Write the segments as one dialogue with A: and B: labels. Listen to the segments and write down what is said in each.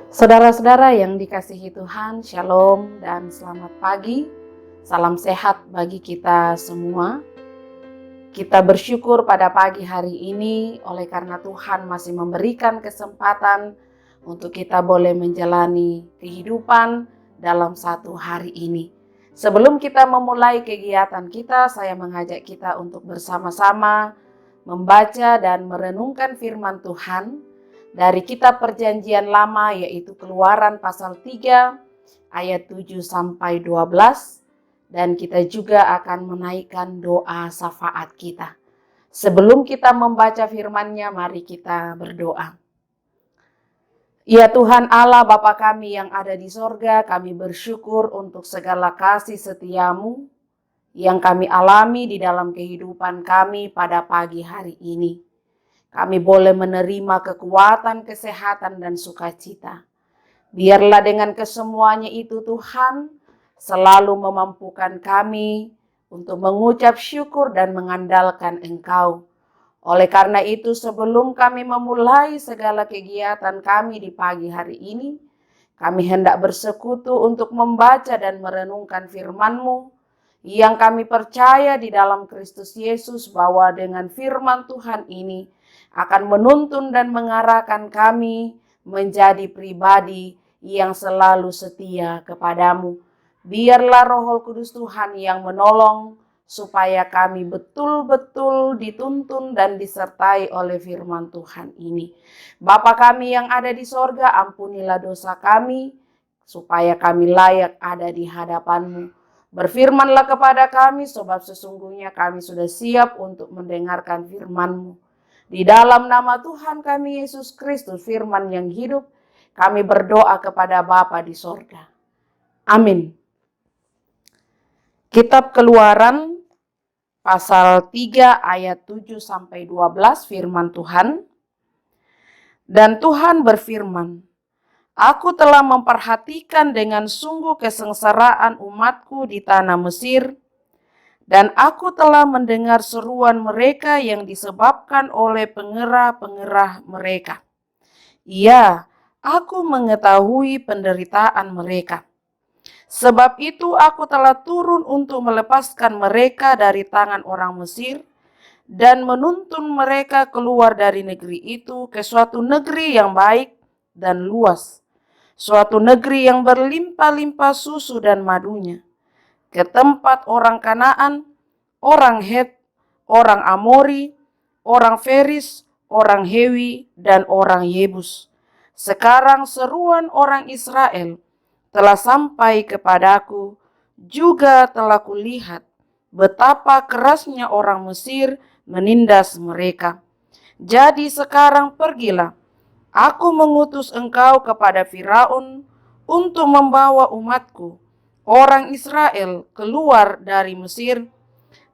A: Saudara-saudara yang dikasihi Tuhan, Shalom dan selamat pagi. Salam sehat bagi kita semua. Kita bersyukur pada pagi hari ini oleh karena Tuhan masih memberikan kesempatan untuk kita boleh menjalani kehidupan dalam satu hari ini. Sebelum kita memulai kegiatan kita, saya mengajak kita untuk bersama-sama membaca dan merenungkan firman Tuhan dari kitab Perjanjian Lama, yaitu Keluaran pasal 3 ayat 7 sampai 12, dan kita juga akan menaikkan doa syafaat kita. Sebelum kita membaca firman-Nya, mari kita berdoa. Ya Tuhan Allah Bapa kami yang ada di sorga, kami bersyukur untuk segala kasih setia-Mu yang kami alami di dalam kehidupan kami pada pagi hari ini. Kami boleh menerima kekuatan, kesehatan, dan sukacita. Biarlah dengan kesemuanya itu Tuhan selalu memampukan kami untuk mengucap syukur dan mengandalkan Engkau. Oleh karena itu sebelum kami memulai segala kegiatan kami di pagi hari ini, kami hendak bersekutu untuk membaca dan merenungkan firman-Mu yang kami percaya di dalam Kristus Yesus bahwa dengan firman Tuhan ini akan menuntun dan mengarahkan kami menjadi pribadi yang selalu setia kepadamu. Biarlah Roh Kudus Tuhan yang menolong supaya kami betul-betul dituntun dan disertai oleh firman Tuhan ini. Bapa kami yang ada di sorga, ampunilah dosa kami supaya kami layak ada di hadapan-Mu. Berfirmanlah kepada kami sebab sesungguhnya kami sudah siap untuk mendengarkan firman-Mu. Di dalam nama Tuhan kami Yesus Kristus, firman yang hidup, kami berdoa kepada Bapa di sorga. Amin. Kitab Keluaran pasal 3 ayat 7 sampai 12 firman Tuhan. Dan Tuhan berfirman, Aku telah memperhatikan dengan sungguh kesengsaraan umatku di tanah Mesir, dan aku telah mendengar seruan mereka yang disebabkan oleh pengerah-pengerah mereka. Ya, aku mengetahui penderitaan mereka. Sebab itu aku telah turun untuk melepaskan mereka dari tangan orang Mesir dan menuntun mereka keluar dari negeri itu ke suatu negeri yang baik dan luas. Suatu negeri yang berlimpah-limpah susu dan madunya. Ke tempat orang Kanaan, orang Het, orang Amori, orang Feris, orang Hewi, dan orang Yebus. Sekarang seruan orang Israel telah sampai kepadaku, juga telah kulihat betapa kerasnya orang Mesir menindas mereka. Jadi sekarang pergilah, aku mengutus engkau kepada Firaun untuk membawa umatku, orang Israel, keluar dari Mesir.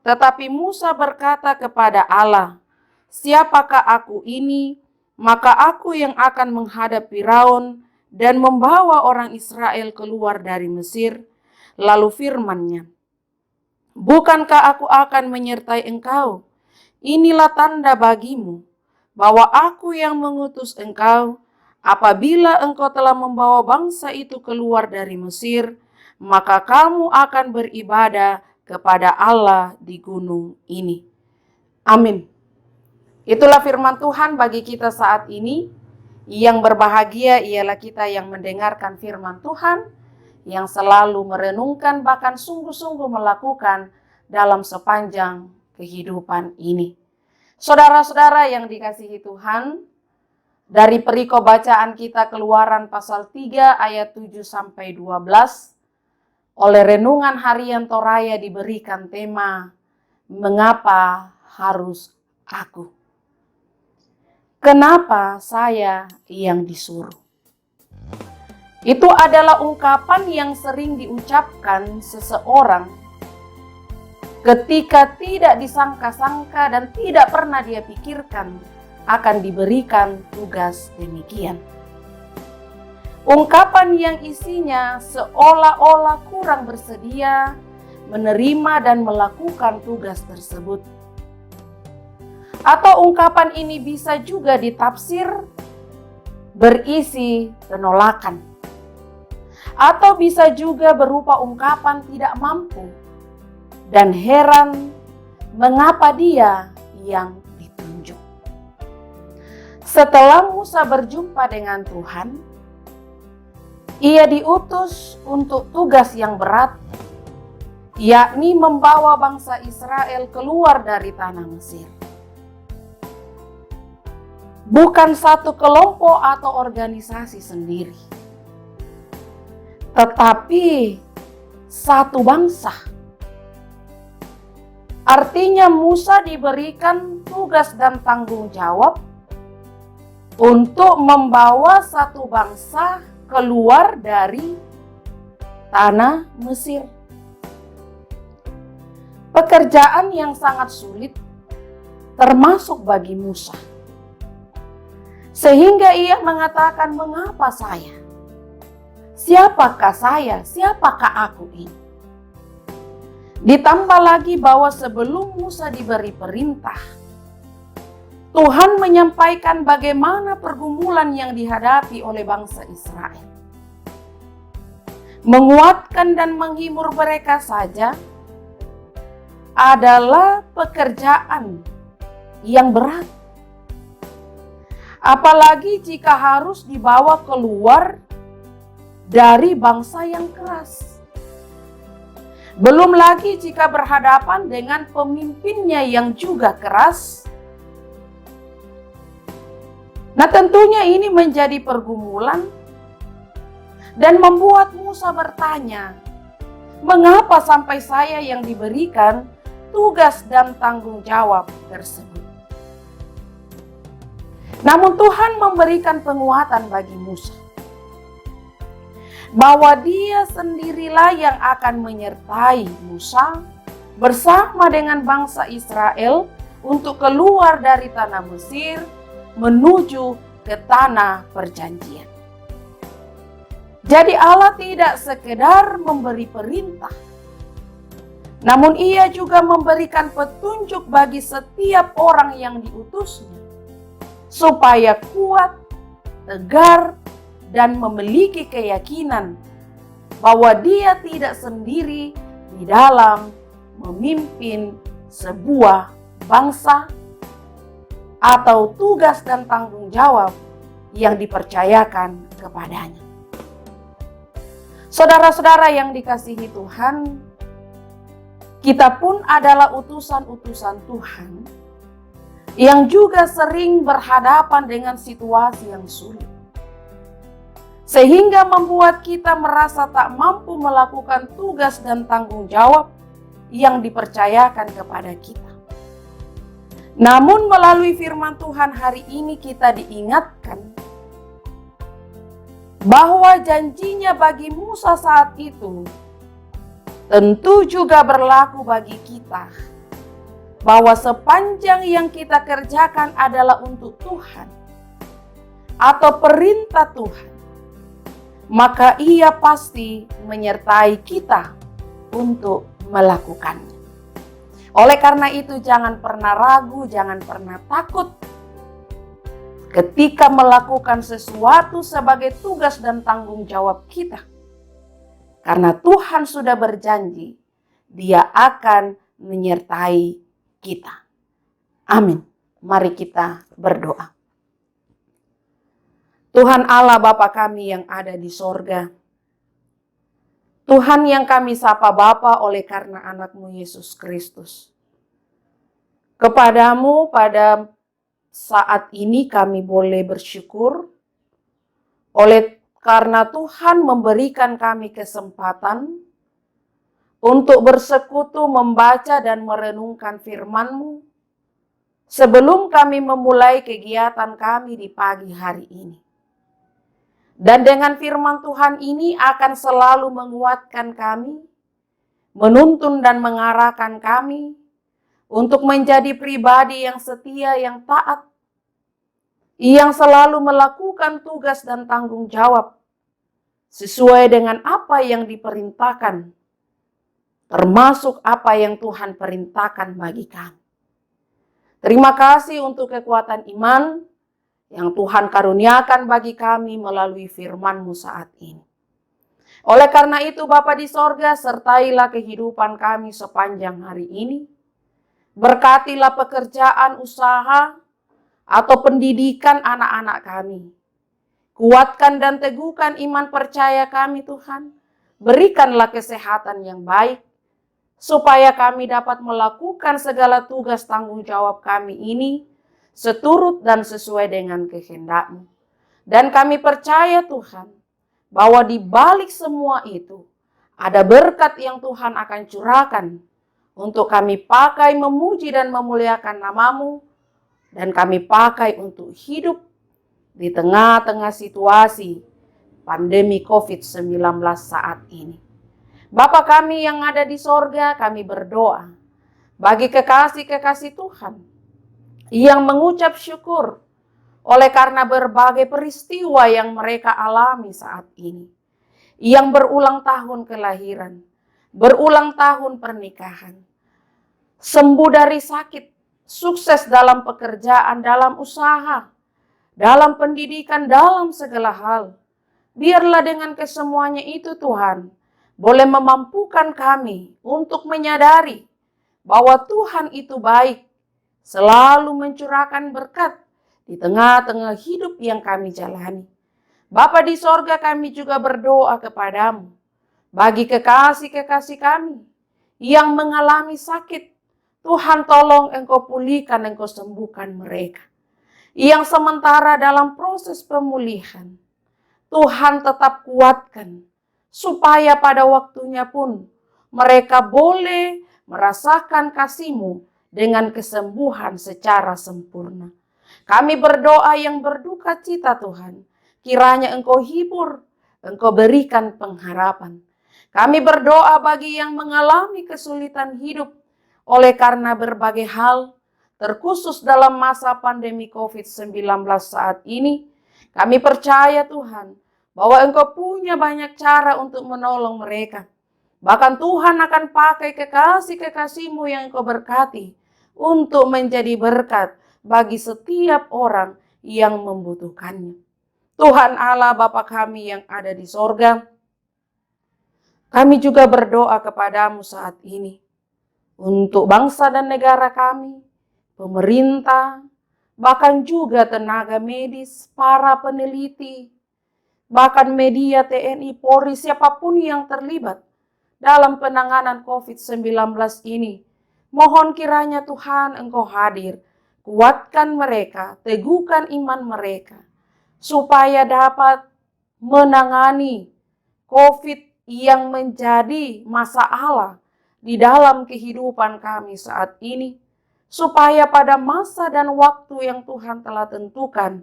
A: Tetapi Musa berkata kepada Allah, Siapakah aku ini? Maka aku yang akan menghadap Firaun dan membawa orang Israel keluar dari Mesir. Lalu firman-Nya, Bukankah aku akan menyertai engkau? Inilah tanda bagimu bahwa aku yang mengutus engkau. Apabila engkau telah membawa bangsa itu keluar dari Mesir, maka kamu akan beribadah kepada Allah di gunung ini. Amin. Itulah firman Tuhan bagi kita saat ini. Yang berbahagia ialah kita yang mendengarkan firman Tuhan, yang selalu merenungkan bahkan sungguh-sungguh melakukan dalam sepanjang kehidupan ini. Saudara-saudara yang dikasihi Tuhan, dari perikop bacaan kita Keluaran pasal 3 ayat 7 sampai 12, oleh renungan harian Toraya diberikan tema, Mengapa harus aku? Kenapa saya yang disuruh? Itu adalah ungkapan yang sering diucapkan seseorang ketika tidak disangka-sangka dan tidak pernah dia pikirkan akan diberikan tugas demikian. Ungkapan yang isinya seolah-olah kurang bersedia menerima dan melakukan tugas tersebut. Atau ungkapan ini bisa juga ditafsir berisi penolakan, atau bisa juga berupa ungkapan tidak mampu dan heran mengapa dia yang ditunjuk. Setelah Musa berjumpa dengan Tuhan, ia diutus untuk tugas yang berat, yakni membawa bangsa Israel keluar dari tanah Mesir. Bukan satu kelompok atau organisasi sendiri, tetapi satu bangsa. Artinya Musa diberikan tugas dan tanggung jawab untuk membawa satu bangsa keluar dari tanah Mesir. Pekerjaan yang sangat sulit termasuk bagi Musa. Sehingga ia mengatakan, mengapa saya? Siapakah saya? Siapakah aku ini? Ditambah lagi bahwa sebelum Musa diberi perintah, Tuhan menyampaikan bagaimana pergumulan yang dihadapi oleh bangsa Israel. Menguatkan dan menghibur mereka saja adalah pekerjaan yang berat. Apalagi jika harus dibawa keluar dari bangsa yang keras. Belum lagi jika berhadapan dengan pemimpinnya yang juga keras. Nah, tentunya ini menjadi pergumulan dan membuat Musa bertanya, mengapa sampai saya yang diberikan tugas dan tanggung jawab tersebut? Namun Tuhan memberikan penguatan bagi Musa, bahwa dia sendirilah yang akan menyertai Musa bersama dengan bangsa Israel untuk keluar dari tanah Mesir menuju ke tanah perjanjian. Jadi Allah tidak sekedar memberi perintah, namun ia juga memberikan petunjuk bagi setiap orang yang diutusnya, supaya kuat, tegar, dan memiliki keyakinan bahwa dia tidak sendiri di dalam memimpin sebuah bangsa atau tugas dan tanggung jawab yang dipercayakan kepadanya. Saudara-saudara yang dikasihi Tuhan, kita pun adalah utusan-utusan Tuhan yang juga sering berhadapan dengan situasi yang sulit, sehingga membuat kita merasa tak mampu melakukan tugas dan tanggung jawab yang dipercayakan kepada kita. Namun melalui firman Tuhan hari ini kita diingatkan bahwa janjinya bagi Musa saat itu tentu juga berlaku bagi kita, bahwa sepanjang yang kita kerjakan adalah untuk Tuhan atau perintah Tuhan, maka ia pasti menyertai kita untuk melakukannya. Oleh karena itu jangan pernah ragu, jangan pernah takut ketika melakukan sesuatu sebagai tugas dan tanggung jawab kita. Karena Tuhan sudah berjanji, Dia akan menyertai kita. Amin. Mari kita berdoa. Tuhan Allah Bapa kami yang ada di sorga, Tuhan yang kami sapa Bapa oleh karena anak-Mu Yesus Kristus. Kepadamu pada saat ini kami boleh bersyukur oleh karena Tuhan memberikan kami kesempatan untuk bersekutu membaca dan merenungkan firman-Mu sebelum kami memulai kegiatan kami di pagi hari ini. Dan dengan firman Tuhan ini akan selalu menguatkan kami, menuntun dan mengarahkan kami untuk menjadi pribadi yang setia, yang taat, yang selalu melakukan tugas dan tanggung jawab sesuai dengan apa yang diperintahkan, termasuk apa yang Tuhan perintahkan bagi kami. Terima kasih untuk kekuatan iman yang Tuhan karuniakan bagi kami melalui firman-Mu saat ini. Oleh karena itu Bapa di sorga, sertailah kehidupan kami sepanjang hari ini. Berkatilah pekerjaan, usaha, atau pendidikan anak-anak kami. Kuatkan dan teguhkan iman percaya kami Tuhan. Berikanlah kesehatan yang baik, supaya kami dapat melakukan segala tugas tanggung jawab kami ini seturut dan sesuai dengan kehendak-Mu. Dan kami percaya Tuhan, bahwa di balik semua itu ada berkat yang Tuhan akan curahkan untuk kami pakai memuji dan memuliakan nama-Mu, dan kami pakai untuk hidup di tengah-tengah situasi pandemi COVID-19 saat ini. Bapa kami yang ada di sorga, kami berdoa bagi kekasih-kekasih Tuhan yang mengucap syukur oleh karena berbagai peristiwa yang mereka alami saat ini. Yang berulang tahun kelahiran, berulang tahun pernikahan, sembuh dari sakit, sukses dalam pekerjaan, dalam usaha, dalam pendidikan, dalam segala hal. Biarlah dengan kesemuanya itu Tuhan boleh memampukan kami untuk menyadari bahwa Tuhan itu baik, selalu mencurahkan berkat di tengah-tengah hidup yang kami jalani. Bapa di sorga, kami juga berdoa kepadamu bagi kekasih-kekasih kami yang mengalami sakit. Tuhan tolong Engkau pulihkan, Engkau sembuhkan mereka. Yang sementara dalam proses pemulihan, Tuhan tetap kuatkan, supaya pada waktunya pun mereka boleh merasakan kasih-Mu dengan kesembuhan secara sempurna. Kami berdoa yang berduka cita Tuhan, kiranya Engkau hibur, Engkau berikan pengharapan. Kami berdoa bagi yang mengalami kesulitan hidup oleh karena berbagai hal, terkhusus dalam masa pandemi COVID-19 saat ini. Kami percaya Tuhan, bahwa Engkau punya banyak cara untuk menolong mereka. Bahkan Tuhan akan pakai kekasih-kekasih-Mu yang Engkau berkati untuk menjadi berkat bagi setiap orang yang membutuhkannya. Tuhan Allah Bapa kami yang ada di sorga, kami juga berdoa kepadamu saat ini untuk bangsa dan negara kami, pemerintah, bahkan juga tenaga medis, para peneliti, bahkan media, TNI, Polri, siapapun yang terlibat dalam penanganan COVID-19 ini. Mohon kiranya Tuhan Engkau hadir, kuatkan mereka, teguhkan iman mereka, supaya dapat menangani COVID yang menjadi masalah di dalam kehidupan kami saat ini. Supaya pada masa dan waktu yang Tuhan telah tentukan,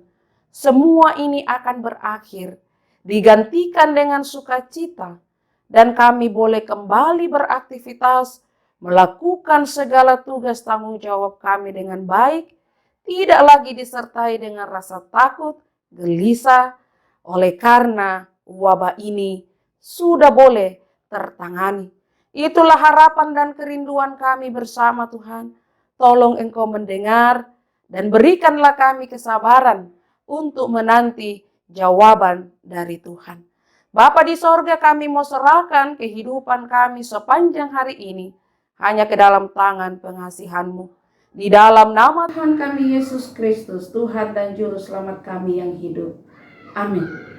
A: semua ini akan berakhir, digantikan dengan sukacita, dan kami boleh kembali beraktivitas, melakukan segala tugas tanggung jawab kami dengan baik, tidak lagi disertai dengan rasa takut, gelisah, oleh karena wabah ini sudah boleh tertangani. Itulah harapan dan kerinduan kami bersama Tuhan. Tolong Engkau mendengar dan berikanlah kami kesabaran untuk menanti jawaban dari Tuhan. Bapa di sorga, kami mau serahkan kehidupan kami sepanjang hari ini hanya ke dalam tangan pengasihan-Mu. Di dalam nama Tuhan kami Yesus Kristus, Tuhan dan Juru Selamat kami yang hidup. Amin.